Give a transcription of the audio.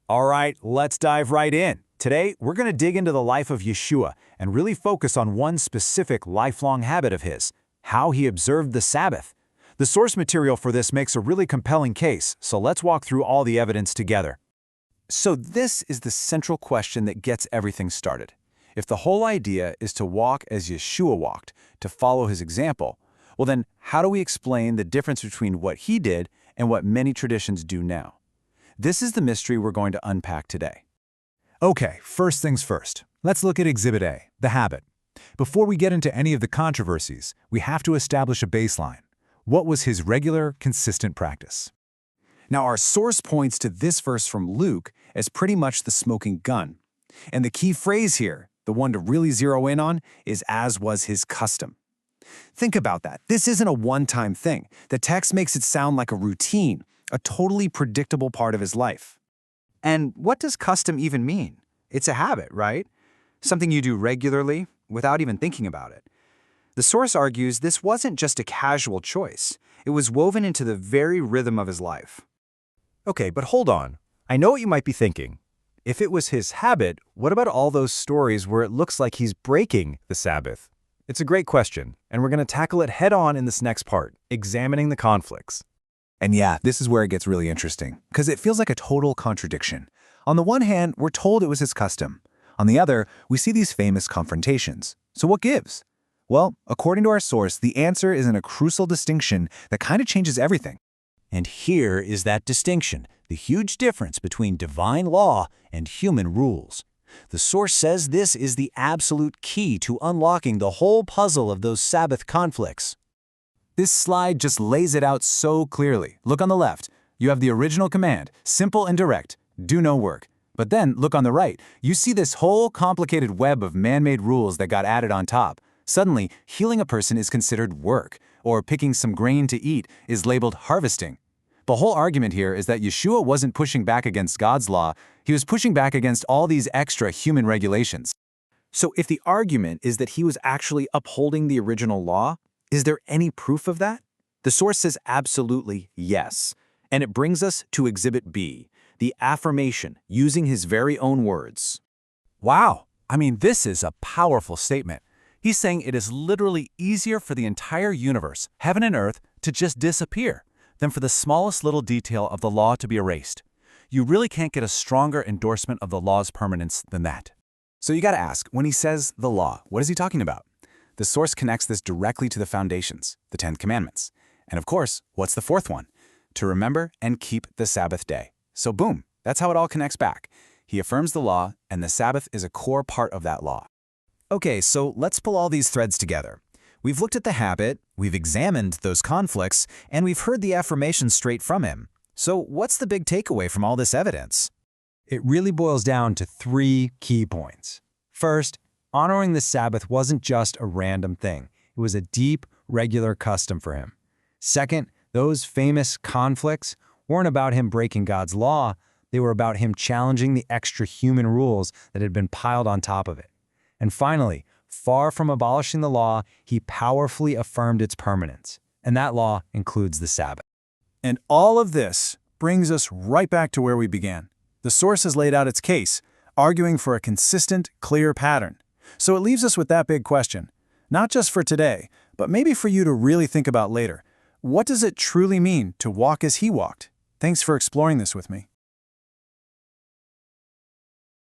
All right, let's dive right in. Today, we're going to dig into the life of Yeshua and really focus on one specific lifelong habit of his, how he observed the Sabbath. The source material for this makes a really compelling case, so let's walk through all the evidence together. So this is the central question that gets everything started. If the whole idea is to walk as Yeshua walked, to follow his example, well then, how do we explain the difference between what he did and what many traditions do now? This is the mystery we're going to unpack today. Okay, first things first. Let's look at Exhibit A, the habit. Before we get into any of the controversies, we have to establish a baseline. What was his regular, consistent practice? Now, our source points to this verse from Luke as pretty much the smoking gun. And the key phrase here, the one to really zero in on, is "as was his custom." Think about that. This isn't a one-time thing. The text makes it sound like a routine, a totally predictable part of his life. And what does custom even mean? It's a habit, right? Something you do regularly without even thinking about it. The source argues this wasn't just a casual choice. It was woven into the very rhythm of his life. Okay, but hold on. I know what you might be thinking. If it was his habit, what about all those stories where it looks like he's breaking the Sabbath? It's a great question, and we're going to tackle it head-on in this next part, examining the conflicts. And yeah, this is where it gets really interesting, because it feels like a total contradiction. On the one hand, we're told it was his custom. On the other, we see these famous confrontations. So what gives? Well, according to our source, the answer is in a crucial distinction that kind of changes everything. And here is that distinction, the huge difference between divine law and human rules. The source says this is the absolute key to unlocking the whole puzzle of those Sabbath conflicts. This slide just lays it out so clearly. Look on the left. You have the original command, simple and direct, do no work. But then, look on the right. You see this whole complicated web of man-made rules that got added on top. Suddenly, healing a person is considered work, or picking some grain to eat is labeled harvesting. The whole argument here is that Yeshua wasn't pushing back against God's law, he was pushing back against all these extra human regulations. So if the argument is that he was actually upholding the original law, is there any proof of that? The source says absolutely yes. And it brings us to Exhibit B, the affirmation, using his very own words. Wow, I mean, this is a powerful statement. He's saying it is literally easier for the entire universe, heaven and earth, to just disappear than for the smallest little detail of the law to be erased. You really can't get a stronger endorsement of the law's permanence than that. So you gotta ask, when he says the law, what is he talking about? The source connects this directly to the foundations, the 10 Commandments. And of course, what's the fourth one? To remember and keep the Sabbath day. So boom, that's how it all connects back. He affirms the law, and the Sabbath is a core part of that law. Okay, so let's pull all these threads together. We've looked at the habit, we've examined those conflicts, and we've heard the affirmation straight from him. So what's the big takeaway from all this evidence? It really boils down to 3 key points. First, honoring the Sabbath wasn't just a random thing. It was a deep, regular custom for him. Second, those famous conflicts weren't about him breaking God's law. They were about him challenging the extra human rules that had been piled on top of it. And finally, far from abolishing the law, he powerfully affirmed its permanence. And that law includes the Sabbath. And all of this brings us right back to where we began. The source has laid out its case, arguing for a consistent, clear pattern. So it leaves us with that big question, not just for today, but maybe for you to really think about later. What does it truly mean to walk as he walked? Thanks for exploring this with me.